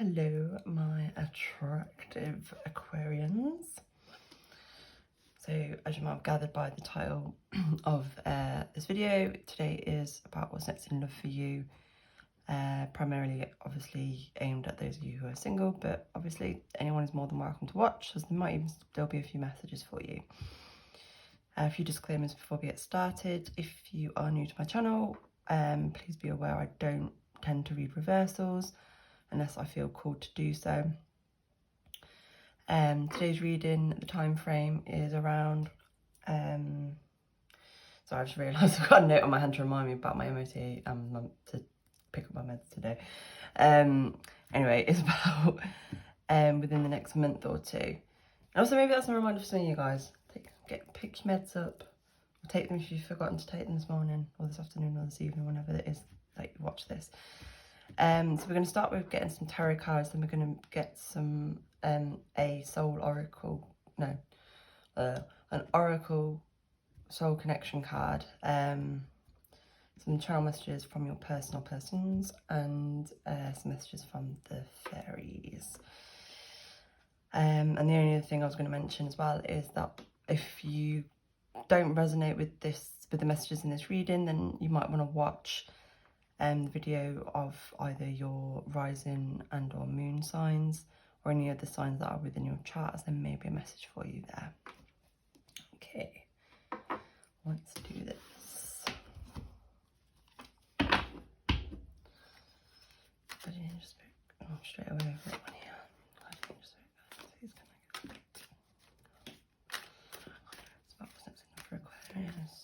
Hello, my attractive Aquarians. So, as you might have gathered by the title of this video, today is about what's next in love for you. Primarily, obviously, aimed at those of you who are single, but obviously anyone is more than welcome to watch, as there might even still be a few messages for you. A few disclaimers before we get started. If you are new to my channel, please be aware I don't tend to read reversals unless I feel called to do so. Today's reading, the time frame is around, sorry, I just realised I've got a note on my hand to remind me about my MOT to pick up my meds today. Anyway, it's about within the next month or two. And also maybe that's a reminder for some of you guys. Pick your meds up, or take them if you've forgotten to take them this morning, or this afternoon, or this evening, whenever it is that you watch this. So we're going to start with getting some tarot cards, then we're going to get some a soul oracle, no, an oracle soul connection card, some channel messages from your personal persons, and some messages from the fairies. And the only other thing I was going to mention as well is that if you don't resonate with the messages in this reading, then you might want to watch the video of either your rising and or moon signs, or any other signs that are within your chart, as there may be a message for you there. Okay, let's do this. I didn't just straight away over it one here. I didn't just it's gonna get it's about what's next in for Aquarius.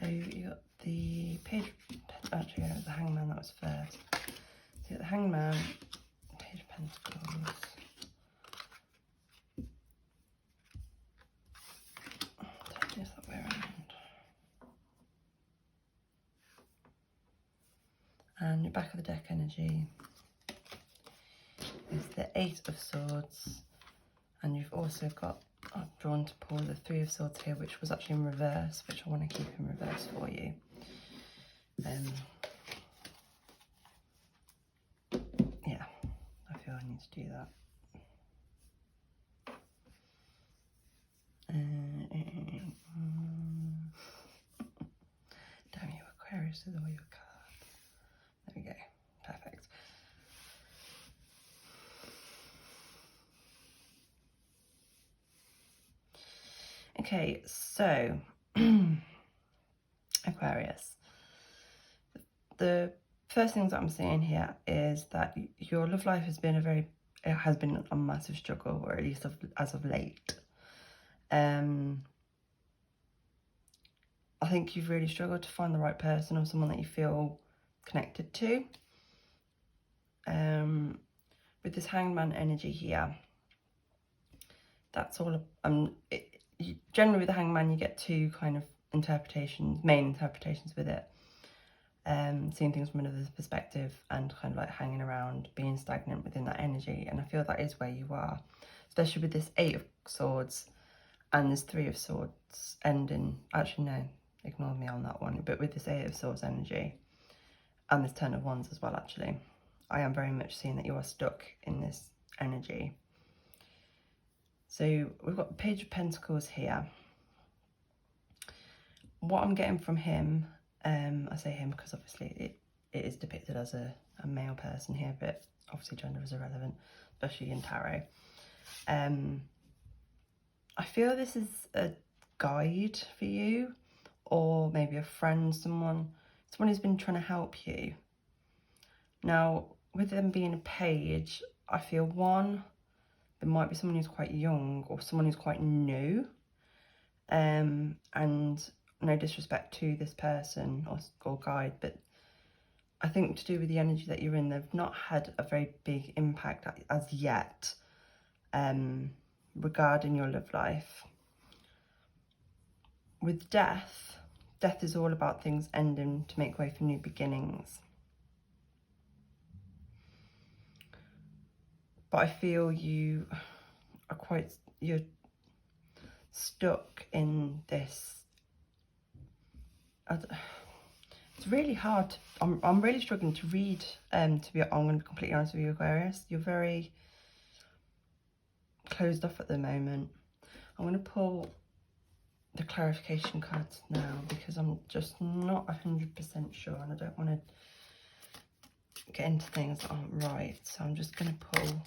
So you got the page, actually the Hangman, that was first. So you got the Hangman, Page of Pentacles. Take this that way around. And your back of the deck energy is the Eight of Swords. And you've also got, I've drawn to pull the Three of Swords here, which was actually in reverse, which I want to keep in reverse for you. Yeah, I feel I need to do that. Damn you, Aquarius is all your cards. There we go, perfect. Okay, so Aquarius, the first things that I'm seeing here is that your love life has been a massive struggle, or at least as of late. I think you've really struggled to find the right person, or someone that you feel connected to. With this Hangman energy here, that's all. Generally with the Hangman, you get two kind of main interpretations with it. Seeing things from another perspective, and kind of like hanging around, being stagnant within that energy. And I feel that is where you are, especially with this Eight of Swords and this Three of Swords ending. Actually, no, ignore me on that one. But with this Eight of Swords energy and this Ten of Wands as well, actually, I am very much seeing that you are stuck in this energy. So we've got the Page of Pentacles here. What I'm getting from him, I say him because obviously it is depicted as a male person here, but obviously gender is irrelevant, especially in tarot. I feel this is a guide for you, or maybe a friend, someone who's been trying to help you. Now, with them being a page, I feel one, it might be someone who's quite young or someone who's quite new. And no disrespect to this person or guide, but I think to do with the energy that you're in, they've not had a very big impact as yet regarding your love life. With death is all about things ending to make way for new beginnings. But I feel you're stuck in this. It's really hard. I'm really struggling to read. I'm going to be completely honest with you, Aquarius. You're very closed off at the moment. I'm going to pull the clarification cards now because I'm just not 100% sure, and I don't want to get into things that aren't right. So I'm just going to pull.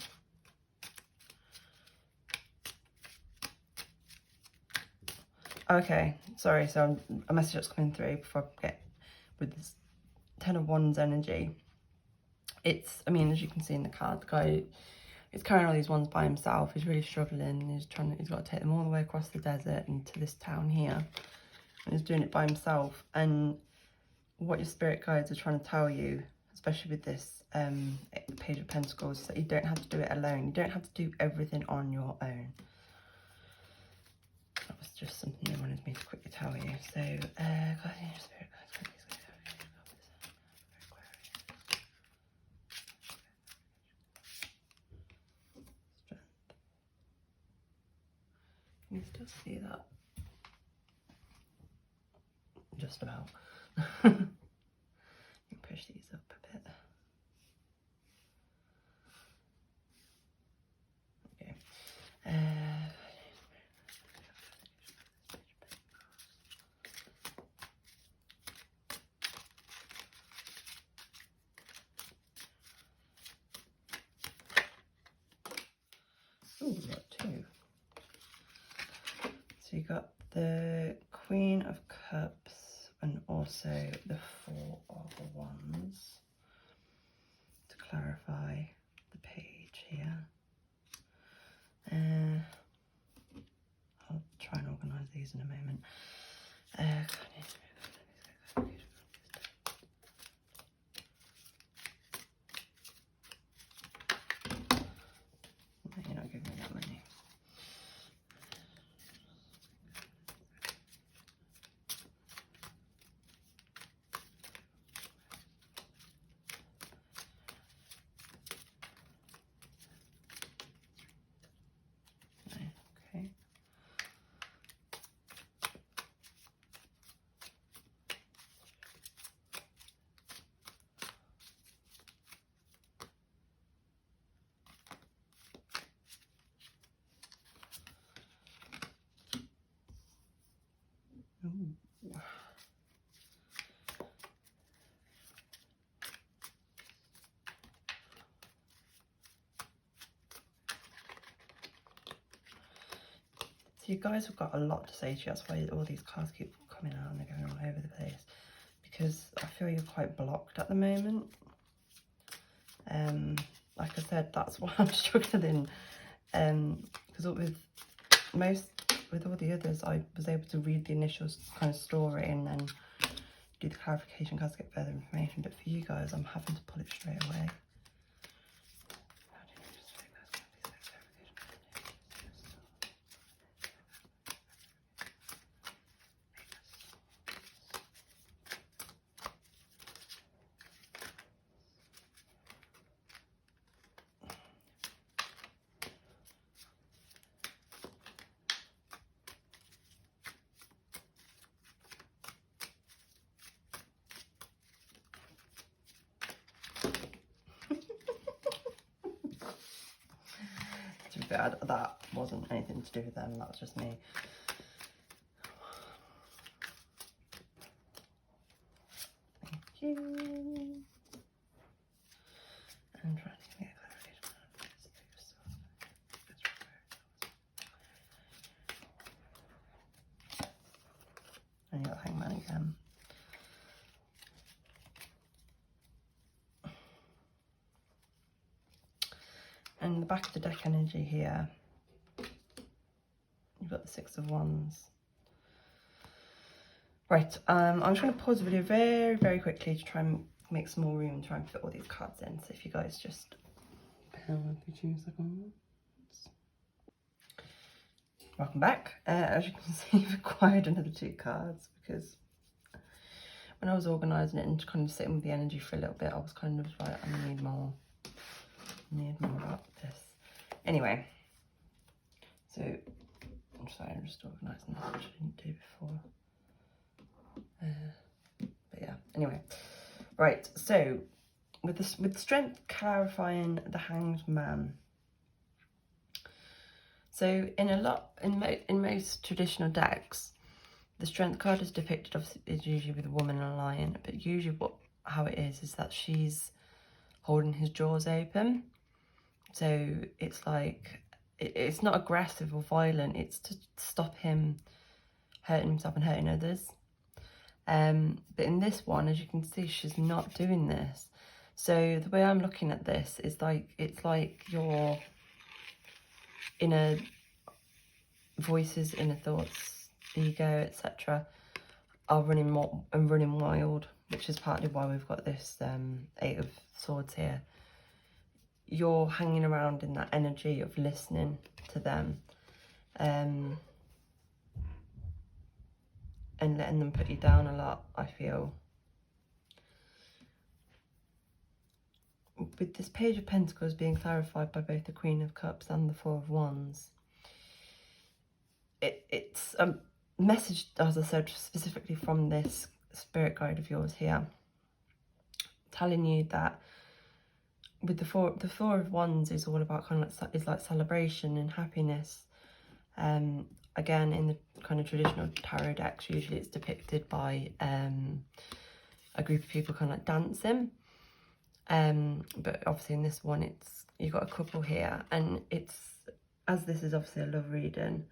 Okay, sorry. So a message that's coming through before I get with this Ten of Wands energy. It's, I mean, as you can see in the card, the guy is carrying all these wands by himself. He's really struggling. He's got to take them all the way across the desert and to this town here, and he's doing it by himself. And what your spirit guides are trying to tell you, especially with this Page of Pentacles, is that you don't have to do it alone. You don't have to do everything on your own. That was just something they wanted me to quickly tell you. So, guardian spirit guides, please. Can you still see that? Just about. You push these up a bit. Okay. Oh, we've got two. So you got the Queen of Cups and also the Four of Wands to clarify the page here. I'll try and organise these in a moment. You're not giving me that many. Okay. Ooh. So you guys have got a lot to say to you. That's why all these cards keep coming out and they're going all over the place. Because I feel you're quite blocked at the moment. Like I said, that's why I'm struggling. Because with all the others, I was able to read the initial kind of story and then do the clarification cards to get further information. But for you guys, I'm having to pull it straight away. That wasn't anything to do with them, that was just me. Thank you. And trying to get clarification. And you got Hangman again. And the back of the deck energy here, you've got the Six of Wands. Right, I'm just going to pause the video very, very quickly to try and make some more room and try and fit all these cards in. So if you guys just bear with me 2 seconds. Welcome back. As you can see, I've acquired another 2 cards because when I was organising it and kind of sitting with the energy for a little bit, I was kind of like, I need more about this. Anyway, so I'm sorry, I'm just organising this, which I didn't do before. But yeah, anyway, right, so with Strength clarifying the Hanged Man. So in most traditional decks, the Strength card is depicted is usually with a woman and a lion, but usually how it is that she's holding his jaws open. So it's like it's not aggressive or violent, it's to stop him hurting himself and hurting others. But in this one, as you can see, she's not doing this. So the way I'm looking at this is like, it's like your inner voices, inner thoughts, ego, etc. are running wild, which is partly why we've got this 8 of Swords here. You're hanging around in that energy of listening to them. And letting them put you down a lot, I feel. With this Page of Pentacles being clarified by both the Queen of Cups and the Four of Wands, it's a message, as I said, specifically from this spirit guide of yours here, telling you that with the Four of Wands is all about kind of like celebration and happiness. Again, in the kind of traditional tarot decks, usually it's depicted by a group of people kind of like dancing. But obviously in this one, you've got a couple here, and as this is obviously a love reading,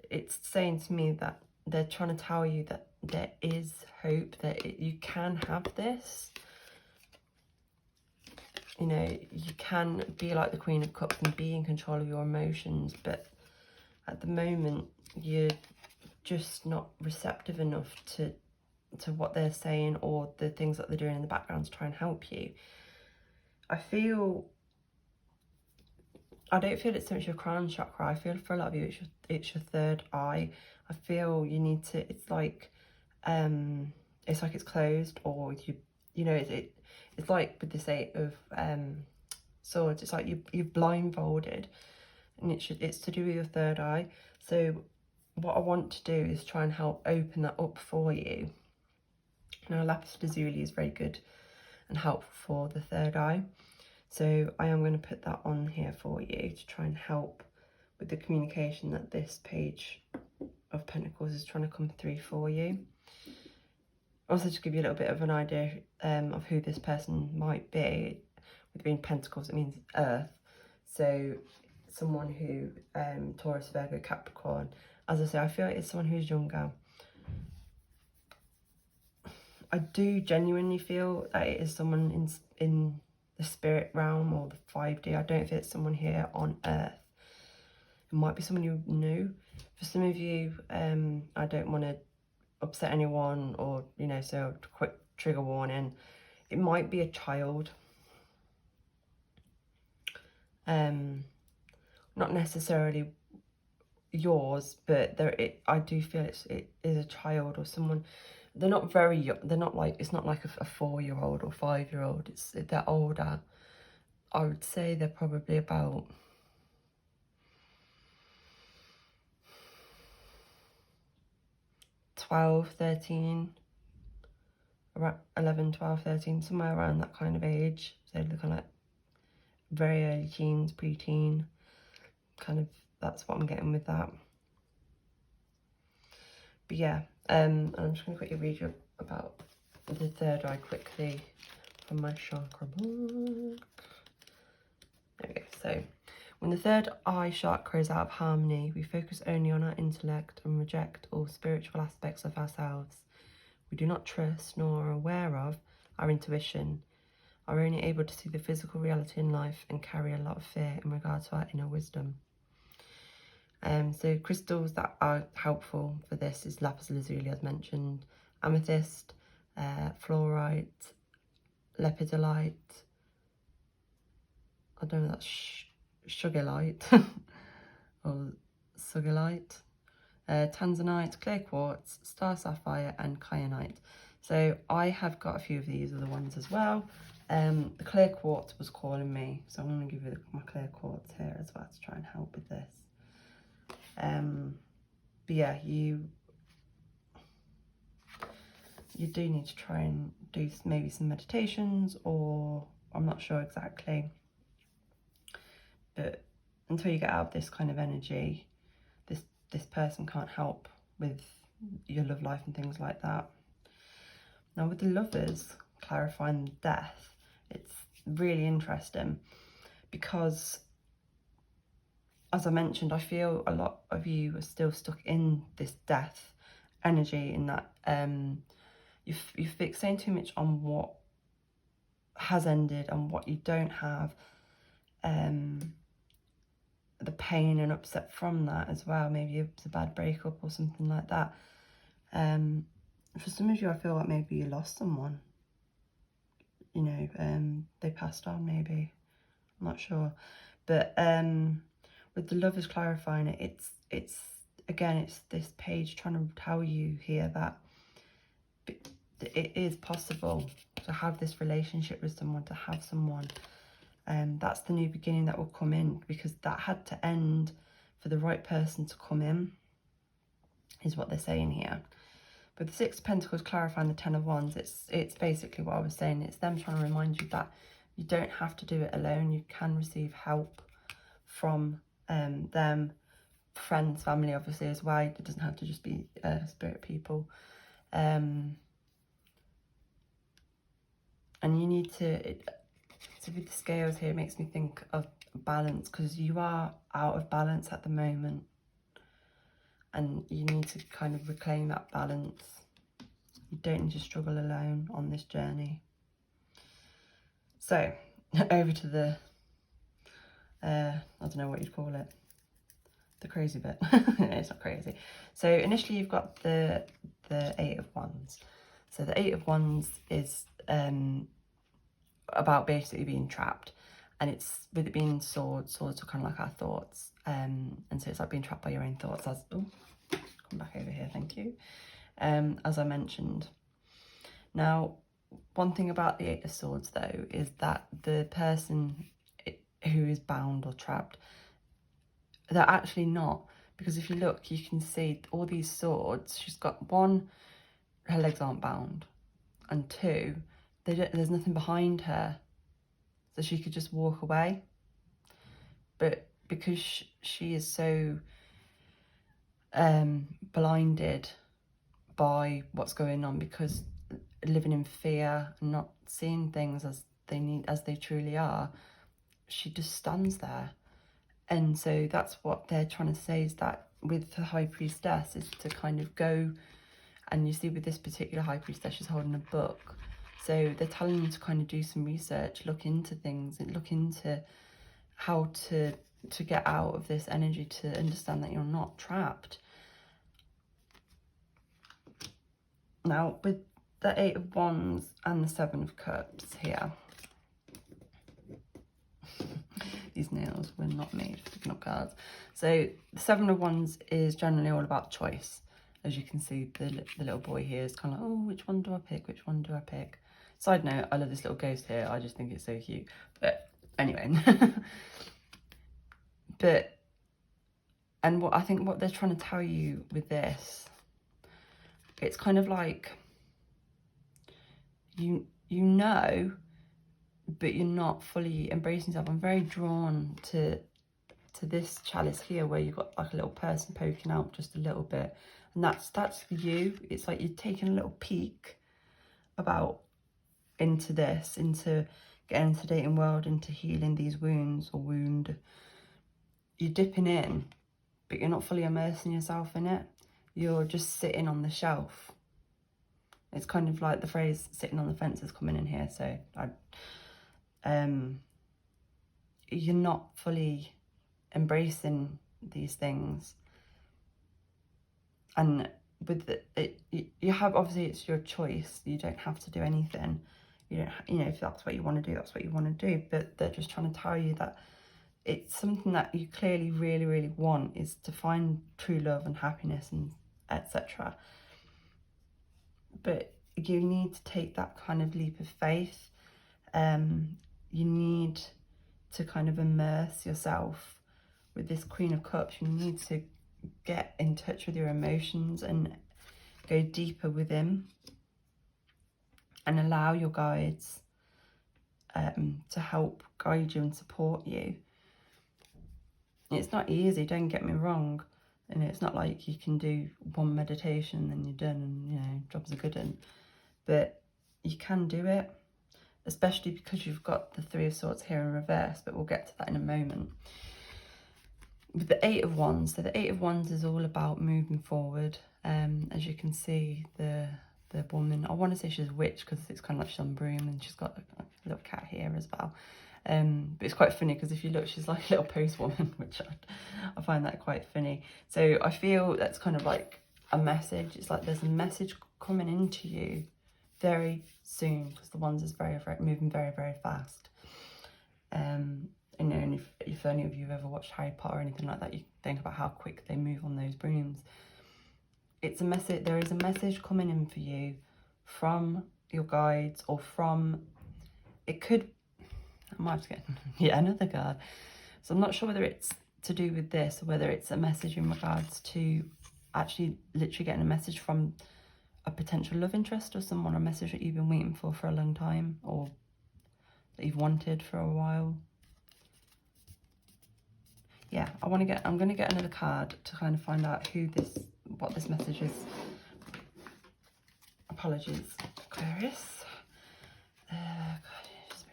it's saying to me that they're trying to tell you that there is hope, that you can have this. You know, you can be like the Queen of Cups and be in control of your emotions, but at the moment you're just not receptive enough to what they're saying or the things that they're doing in the background to try and help you. I don't feel it's so much your crown chakra. I feel for a lot of you it's your third eye. I feel you need to, it's like it's closed, or you know, it's like with this 8 of Swords, it's like you're blindfolded, and it's to do with your third eye. So what I want to do is try and help open that up for you. Now, lapis lazuli is very good and helpful for the third eye, so I am going to put that on here for you to try and help with the communication that this Page of Pentacles is trying to come through for you. Also, to give you a little bit of an idea of who this person might be, with being Pentacles, it means Earth. So someone who, Taurus, Virgo, Capricorn. As I say, I feel like it's someone who's younger. I do genuinely feel that it is someone in the spirit realm or the 5D. I don't feel it's someone here on Earth. It might be someone you knew. For some of you, I don't want to upset anyone, or, you know, so quick trigger warning. It might be a child. Not necessarily yours, but I do feel it is a child or someone. They're not very young. They're not like, it's not like a 4-year-old or 5-year-old. They're older. I would say they're probably about 12, 13, around 11, 12, 13, somewhere around that kind of age. So they're kind of very early teens, preteen, kind of, that's what I'm getting with that. But yeah, I'm just going to quickly read you about the third eye quickly from my chakra book. There we go. So, when the third eye chakra is out of harmony, we focus only on our intellect and reject all spiritual aspects of ourselves. We do not trust nor are aware of our intuition. are only able to see the physical reality in life and carry a lot of fear in regard to our inner wisdom. So crystals that are helpful for this is lapis lazuli, as mentioned, amethyst, fluorite, lepidolite, I don't know, that's sugarlite or sugarlite, tanzanite, clear quartz, star sapphire and kyanite. So I have got a few of these other ones as well. The clear quartz was calling me, so I'm going to give you my clear quartz here as well to try and help with this. But yeah, you do need to try and do maybe some meditations, or I'm not sure exactly, but until you get out of this kind of energy, this person can't help with your love life and things like that. Now with the Lovers clarifying death, it's really interesting because, as I mentioned, I feel a lot of you are still stuck in this death energy, in that you're fixating too much on what has ended and what you don't have, the pain and upset from that as well. Maybe it's a bad breakup or something like that. For some of you, I feel like maybe you lost someone, you know, they passed on maybe, I'm not sure. But with the Lovers clarifying it, it's again, it's this page trying to tell you here that it is possible to have this relationship with someone, to have someone. That's the new beginning that will come in, because that had to end for the right person to come in, is what they're saying here. But the Six of Pentacles clarifying the Ten of Wands, it's basically what I was saying. It's them trying to remind you that you don't have to do it alone. You can receive help from them, friends, family, obviously, as well. It doesn't have to just be spirit people. And you need to... So with the scales here, it makes me think of balance, because you are out of balance at the moment and you need to kind of reclaim that balance. You don't need to struggle alone on this journey. So over to the, I don't know what you'd call it, the crazy bit. It's not crazy. So initially you've got the Eight of Wands. So the Eight of Wands is about basically being trapped, and it's with it being swords are kind of like our thoughts, and so it's like being trapped by your own thoughts. As come back over here, thank you. As I mentioned. Now, one thing about the Eight of Swords though is that the person who is bound or trapped, they're actually not, because if you look, you can see all these swords. She's got one, her legs aren't bound, and two, there's nothing behind her, so she could just walk away. But because she is so blinded by what's going on, because living in fear and not seeing things as they truly are, she just stands there. And so that's what they're trying to say, is that with the High Priestess is to kind of go, and you see with this particular High Priestess, she's holding a book. So they're telling you to kind of do some research, look into things, and look into how to get out of this energy, to understand that you're not trapped. Now, with the Eight of Wands and the Seven of Cups here, these nails were not made for picking up cards. So the Seven of Wands is generally all about choice. As you can see, the little boy here is kind of like, oh, which one do I pick? Which one do I pick? Side note, I love this little ghost here. I just think it's so cute. But anyway. And what I think what they're trying to tell you with this, it's kind of like, you know, but you're not fully embracing yourself. I'm very drawn to this chalice here, where you've got like a little person poking out just a little bit. And that's you. It's like you're taking a little peek into this, into getting into the dating world, into healing these wounds or wound. You're dipping in, but you're not fully immersing yourself in it. You're just sitting on the shelf. It's kind of like the phrase sitting on the fence is coming in here. So you're not fully embracing these things. And with you have, obviously it's your choice, you don't have to do anything, you don't, you know, if that's what you want to do, that's what you want to do, but they're just trying to tell you that it's something that you clearly really, really want, is to find true love and happiness and etc. But you need to take that kind of leap of faith. You need to kind of immerse yourself with this Queen of Cups. You need to get in touch with your emotions and go deeper within, and allow your guides to help guide you and support you. It's not easy, don't get me wrong, and it's not like you can do one meditation and you're done and, you know, jobs are good in, but you can do it, especially because you've got the Three of Swords here in reverse, but we'll get to that in a moment. With the Eight of Wands, so the Eight of Wands is all about moving forward. As you can see, the woman, I want to say she's a witch because it's kind of like she's on broom, and she's got a little cat here as well. But it's quite funny because if you look, she's like a little postwoman, which I find that quite funny. So I feel that's kind of like a message. It's like there's a message coming into you very soon, because the Wands is very, very moving very, very fast. You know, and if any of you have ever watched Harry Potter or anything like that, you think about how quick they move on those brooms. It's a message. There is a message coming in for you from your guides, or from, it could, I might have to get yeah, another card. So I'm not sure whether it's to do with this, or whether it's a message in regards to actually literally getting a message from a potential love interest, or someone, a message that you've been waiting for a long time, or that you've wanted for a while. Yeah, I'm going to get another card to kind of find out what this message is. Apologies, Aquarius. Spirit guides.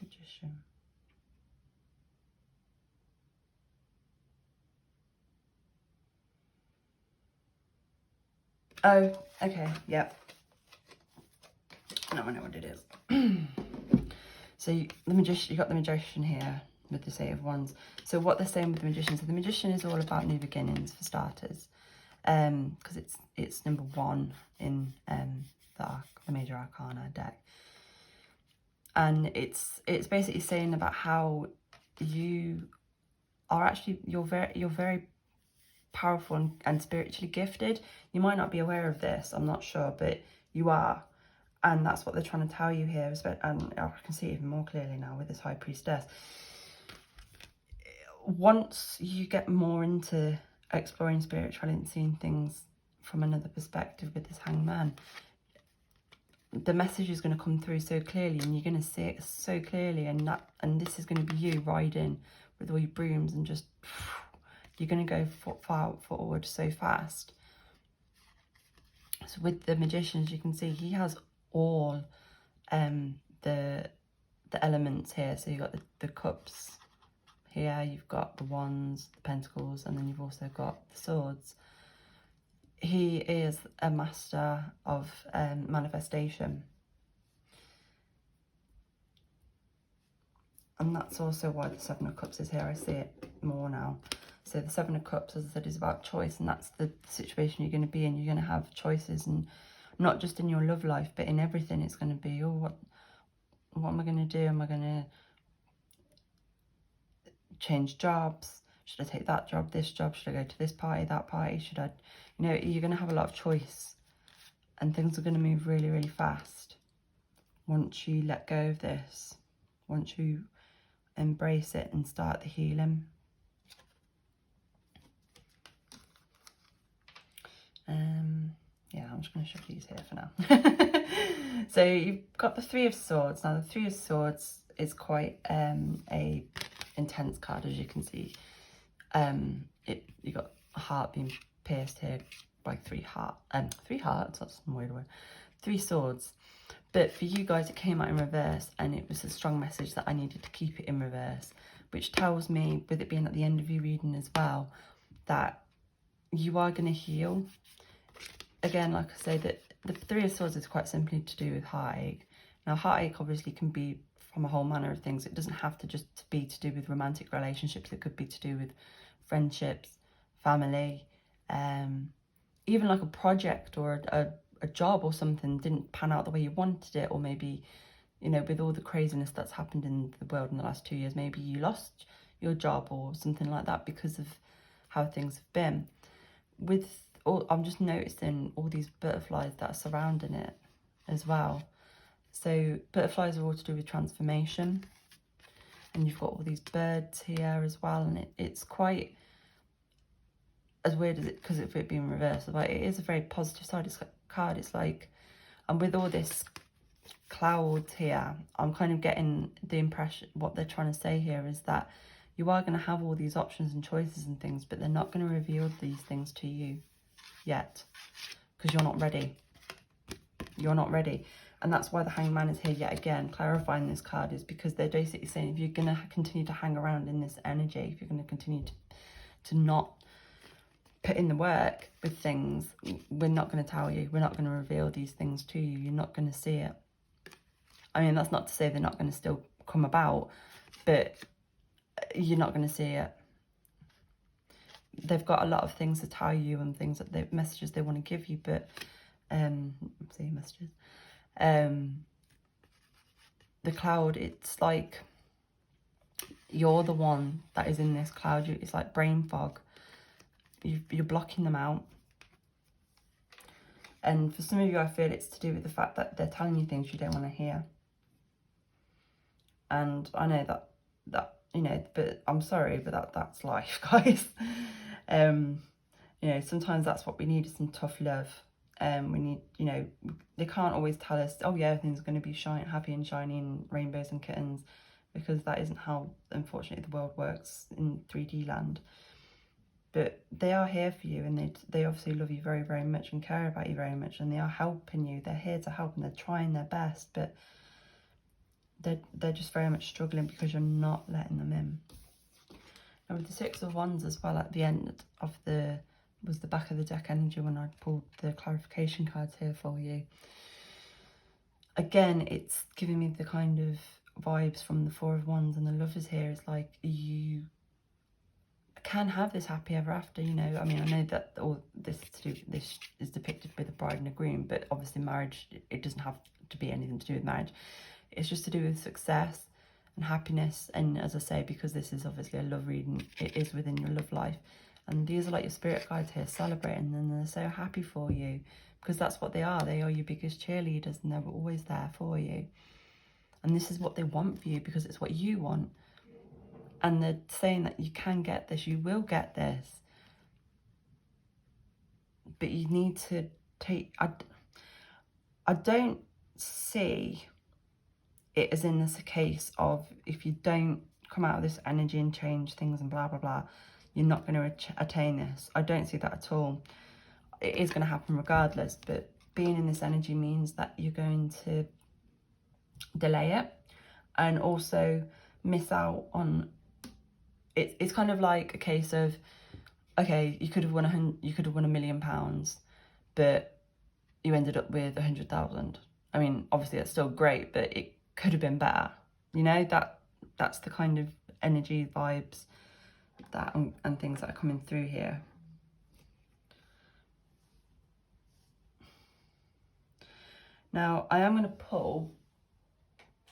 Magician. Oh, okay, yep. Now I know what it is. So the magician, you got the Magician here with the Eight of Wands. So what they're saying with the Magician, so the Magician is all about new beginnings for starters, because it's number 1 in the Major Arcana deck, and it's basically saying about how you are actually, you're very powerful and spiritually gifted. You might not be aware of this, I'm not sure, but you are. And that's what they're trying to tell you here. And I can see even more clearly now with this High Priestess. Once you get more into exploring spirituality and seeing things from another perspective with this Hangman, the message is going to come through so clearly, and you're going to see it so clearly. And this is going to be you riding with all your brooms, and just, you're going to go far forward so fast. So with the Magicians, you can see he has all the elements here. So you've got the cups here, you've got the wands, the pentacles, and then you've also got the swords. He is a master of manifestation, and that's also why the Seven of Cups is here. I see it more now. So the Seven of Cups, as I said, is about choice, and that's the situation you're going to be in. You're going to have choices, and not just in your love life, but in everything. It's going to be, oh, what am I going to do? Am I going to change jobs? Should I take that job, this job? Should I go to this party, that party? Should I, you know, you're going to have a lot of choice, and things are going to move really, really fast. Once you let go of this, once you embrace it and start the healing. Yeah, I'm just going to shove these here for now. So you've got the Three of Swords. Now the Three of Swords is quite a intense card, as you can see. You got a heart being pierced here by three hearts, that's a weird word, 3 swords. But for you guys, it came out in reverse, and it was a strong message that I needed to keep it in reverse, which tells me, with it being at the end of your reading as well, that you are going to heal. Again, like I say, that the Three of Swords is quite simply to do with heartache. Now, heartache obviously can be from a whole manner of things. It doesn't have to just be to do with romantic relationships. It could be to do with friendships, family, even like a project or a job or something didn't pan out the way you wanted it, or maybe, you know, with all the craziness that's happened in the world in the last 2 years, maybe you lost your job or something like that because of how things have been. I'm just noticing all these butterflies that are surrounding it as well. So butterflies are all to do with transformation, and you've got all these birds here as well, and it's quite, as weird as it, because of it being reversed, but it is a very positive side of this card. It's like, and with all this clouds here, I'm kind of getting the impression, what they're trying to say here is that you are going to have all these options and choices and things, but they're not going to reveal these things to you yet, because you're not ready. You're not ready. And that's why the Hangman is here yet again, clarifying this card, is because they're basically saying, if you're going to continue to hang around in this energy, if you're going to continue to not put in the work with things, we're not going to tell you. We're not going to reveal these things to you. You're not going to see it. I mean, that's not to say they're not going to still come about, but you're not going to see it. They've got a lot of things to tell you and things that messages they want to give you, but see messages. The cloud, it's like you're the one that is in this cloud. It's like brain fog. You're blocking them out. And for some of you, I feel it's to do with the fact that they're telling you things you don't want to hear. And I know that you know, but I'm sorry, but that's life, guys. You know, sometimes that's what we need, is some tough love. We need, you know, they can't always tell us, oh yeah, everything's going to be happy and shiny and rainbows and kittens, because that isn't how, unfortunately, the world works in 3D land. But they are here for you, and they obviously love you very, very much and care about you very much, and they are helping you. They're here to help, and they're trying their best, but they're just very much struggling because you're not letting them in. And with the Six of Wands as well, at the end of was the back of the deck energy when I pulled the clarification cards here for you. Again, it's giving me the kind of vibes from the Four of Wands and the Lovers here. It's like you can have this happy ever after, you know. I mean, I know that all this is depicted with a bride and a groom, but obviously marriage, it doesn't have to be anything to do with marriage. It's just to do with success and happiness. And as I say, because this is obviously a love reading, it is within your love life. And these are like your spirit guides here celebrating, and they're so happy for you, because that's what they are. They are your biggest cheerleaders, and they're always there for you. And this is what they want for you, because it's what you want. And they're saying that you can get this, you will get this. But you need to take... I don't see it as in this a case of, if you don't come out of this energy and change things and blah, blah, blah, you're not going to attain this. I don't see that at all. It is going to happen regardless, but being in this energy means that you're going to delay it and also miss out on... It's kind of like a case of, okay, you could have won £1 million, but you ended up with 100,000. I mean, obviously that's still great, but it could have been better. You know, that's the kind of energy, vibes that and things that are coming through here. Now, I am going to pull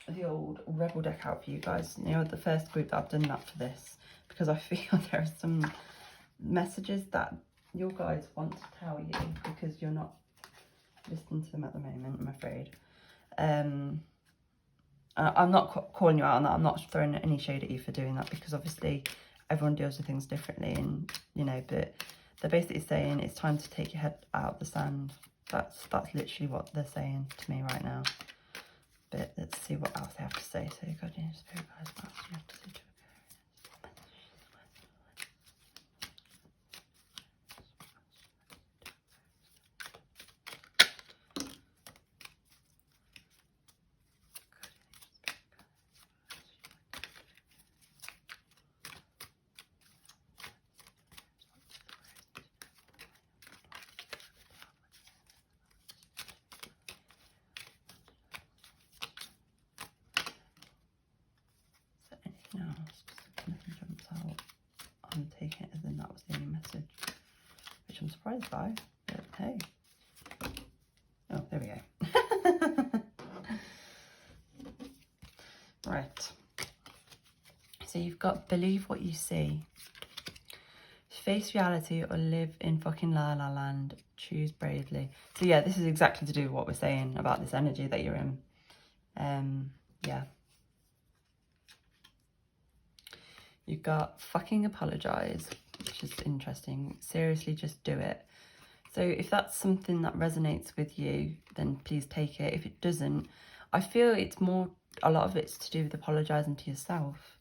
the old Rebel deck out for you guys. You know, the first group that I've done that for this, because I feel there are some messages that your guys want to tell you, because you're not listening to them at the moment, I'm afraid. I'm not calling you out on that. I'm not throwing any shade at you for doing that, because obviously everyone deals with things differently, and you know, but they're basically saying it's time to take your head out of the sand. That's literally what they're saying to me right now. But let's see what else they have to say. So, Guardian Spirit Guides, what else do you have to say to anything else? Nothing jumps out. I'm taking it as in that was the only message, which I'm surprised by, but hey. Oh, there we go. Right. So you've got believe what you see. Face reality or live in fucking la la land. Choose bravely. So yeah, this is exactly to do with what we're saying about this energy that you're in. Yeah. You've got fucking apologise, which is interesting. Seriously, just do it. So if that's something that resonates with you, then please take it. If it doesn't, I feel it's more, a lot of it's to do with apologising to yourself,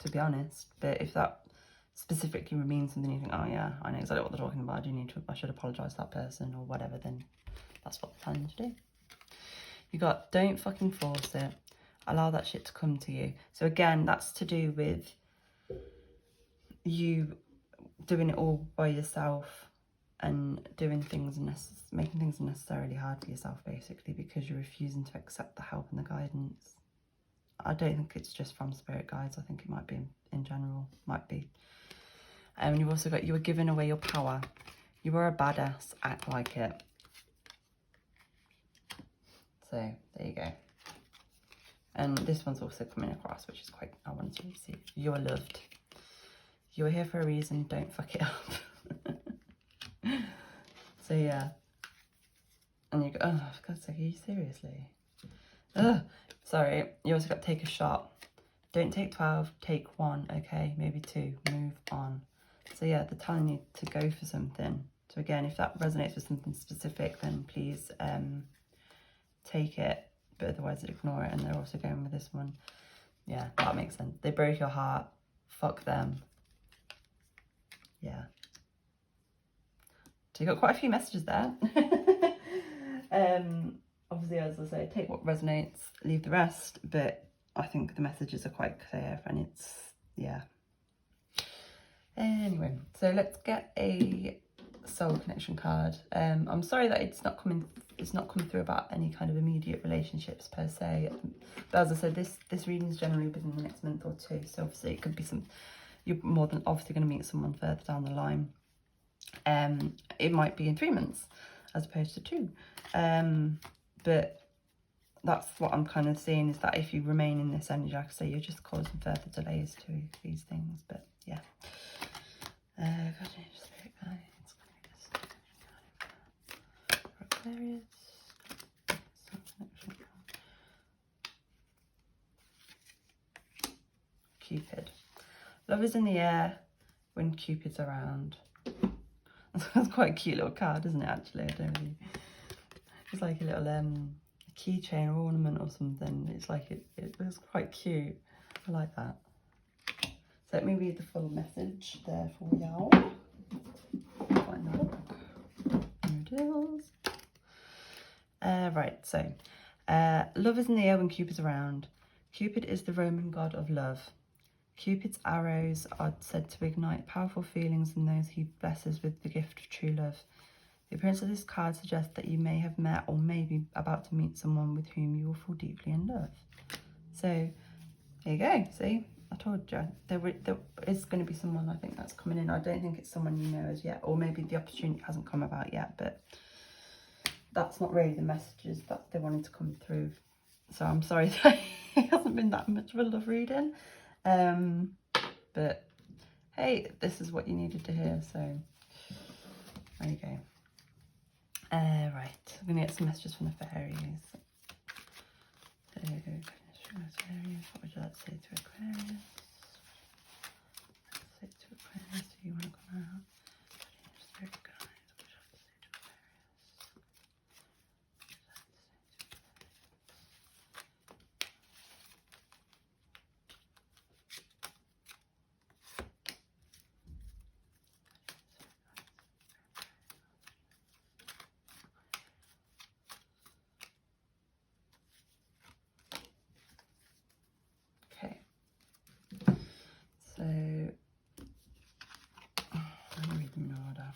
to be honest. But if that specifically means something you think, oh yeah, I know exactly what they're talking about, I should apologise to that person or whatever, then that's what they're planning to do. You got don't fucking force it. Allow that shit to come to you. So again, that's to do with you doing it all by yourself and doing things, making things unnecessarily hard for yourself, basically, because you're refusing to accept the help and the guidance. I don't think it's just from spirit guides. I think it might be in general, might be. And you've also got, you were giving away your power. You were a badass, act like it. So there you go. And this one's also coming across, which is quite, I wanted to see. You're loved. You're here for a reason, don't fuck it up. So yeah. And you go, oh, for God's sake, are you seriously? Ugh. Sorry, you also got to take a shot. Don't take 12, take 1, okay? Maybe 2, move on. So yeah, they're telling you to go for something. So again, if that resonates with something specific, then please take it. But otherwise ignore it. And they're also going with this one. Yeah, that makes sense. They broke your heart. Fuck them. Yeah. So you got quite a few messages there. Obviously, as I say, take what resonates, leave the rest. But I think the messages are quite clear, and it's, yeah. Anyway, so let's get a soul connection card. I'm sorry that it's not coming through about any kind of immediate relationships per se, but as I said, this reading is generally within the next month or two, so obviously it could be you're more than obviously going to meet someone further down the line. It might be in 3 months as opposed to 2, but that's what I'm kind of seeing, is that if you remain in this energy, like I say, you're just causing further delays to these things. But yeah, Spirit guides, AQUARIUS. Cupid. Love is in the air when Cupid's around. That's quite a cute little card, isn't it, actually? I don't really... It's like a little keychain or ornament or something. It's like, it looks quite cute. I like that. So let me read the full message there for y'all. Find the book. There it is. Right, so love is in the air when Cupid's around. Cupid is the Roman god of love. Cupid's arrows are said to ignite powerful feelings in those he blesses with the gift of true love. The appearance of this card suggests that you may have met or may be about to meet someone with whom you will fall deeply in love. So there you go. See, I told you there is going to be someone, I think, that's coming in. I don't think it's someone you know as yet, or maybe the opportunity hasn't come about yet, but that's not really the messages that they wanted to come through. So I'm sorry that it hasn't been that much of a love reading. But hey, this is what you needed to hear, so there you go. Right, I'm going to get some messages from the fairies. So, what would you like to say to Aquarius? Say to Aquarius, you want to come out. Spirit guide. Okay, so I'm going to read them in order.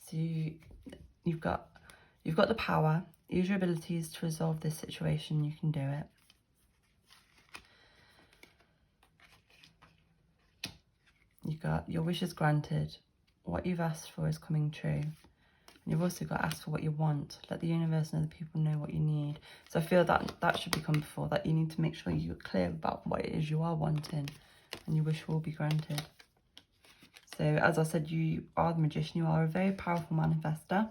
So you've got the power. Use your abilities to resolve this situation. You can do it. You've got your wishes granted. What you've asked for is coming true. And you've also got to ask for what you want. Let the universe and other people know what you need. So I feel that should become before that. You need to make sure you're clear about what it is you are wanting, and your wish will be granted. So as I said, you are the magician. You are a very powerful manifester.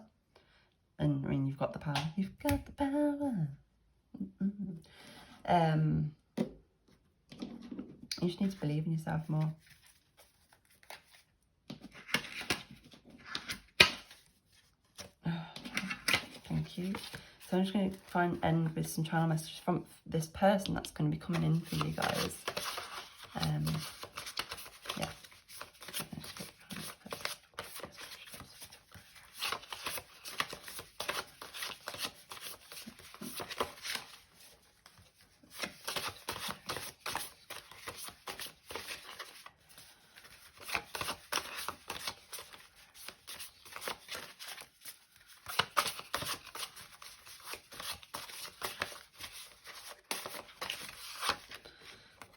And I mean, you've got the power. You've got the power. You just need to believe in yourself more. Thank you. So I'm just going to try and end with some channel messages from this person that's going to be coming in for you guys. Yeah.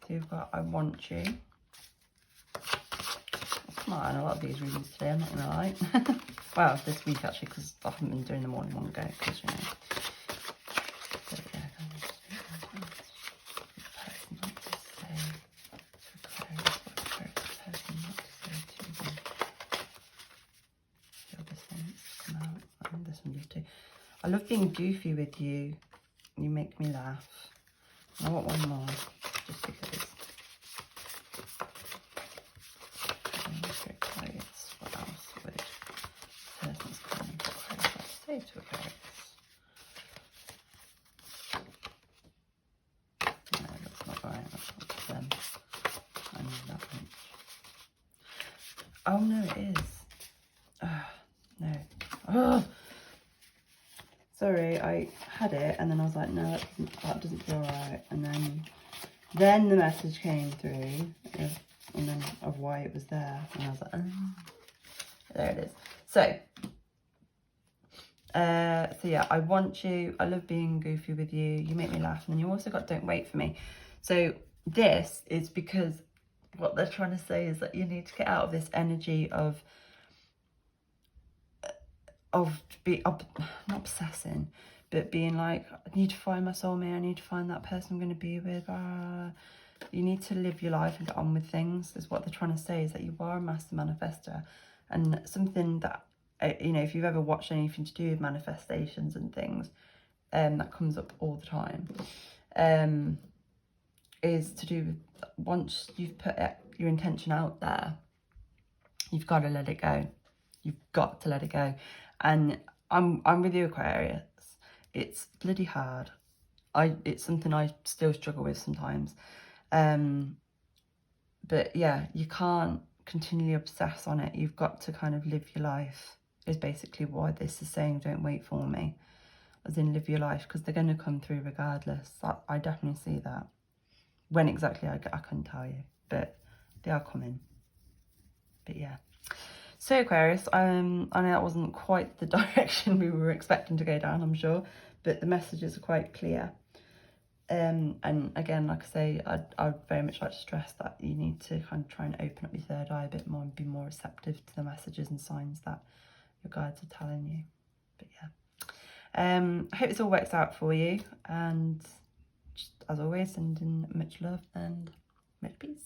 So you've got I want you. Come on, a lot of these readings today, I'm not going to lie. Well, this week actually, because I haven't been doing the morning one go, because you know. So, yeah, I love being goofy with you. You make me laugh. I want one more, just because. Aquarius. What else would person's coming to Aquarius say to Aquarius? No, that's not right. That's not them. I need that one. Oh no, it is. No. Oh. Sorry, I had it and then I was like, no, that doesn't feel right. And then the message came through and then of why it was there. And I was like, oh, there it is. So yeah, I want you. I love being goofy with you. You make me laugh. And then you also got don't wait for me. So this is because what they're trying to say is that you need to get out of this energy of not obsessing, but being like, I need to find my soulmate, I need to find that person I'm going to be with. You need to live your life and get on with things, is what they're trying to say, is that you are a master manifester. And something that, you know, if you've ever watched anything to do with manifestations and things, that comes up all the time, is to do with, once you've put your intention out there, you've got to let it go. You've got to let it go. And I'm with you, Aquarius. It's bloody hard. It's something I still struggle with sometimes. But yeah, you can't continually obsess on it. You've got to kind of live your life, is basically why this is saying don't wait for me. As in live your life, because they're going to come through regardless. I definitely see that. When exactly, I couldn't tell you. But they are coming. But yeah. So Aquarius, I know that wasn't quite the direction we were expecting to go down, I'm sure, but the messages are quite clear. And again, like I say, I'd very much like to stress that you need to kind of try and open up your third eye a bit more and be more receptive to the messages and signs that your guides are telling you. But yeah, I hope this all works out for you, and just, as always, sending much love and much peace.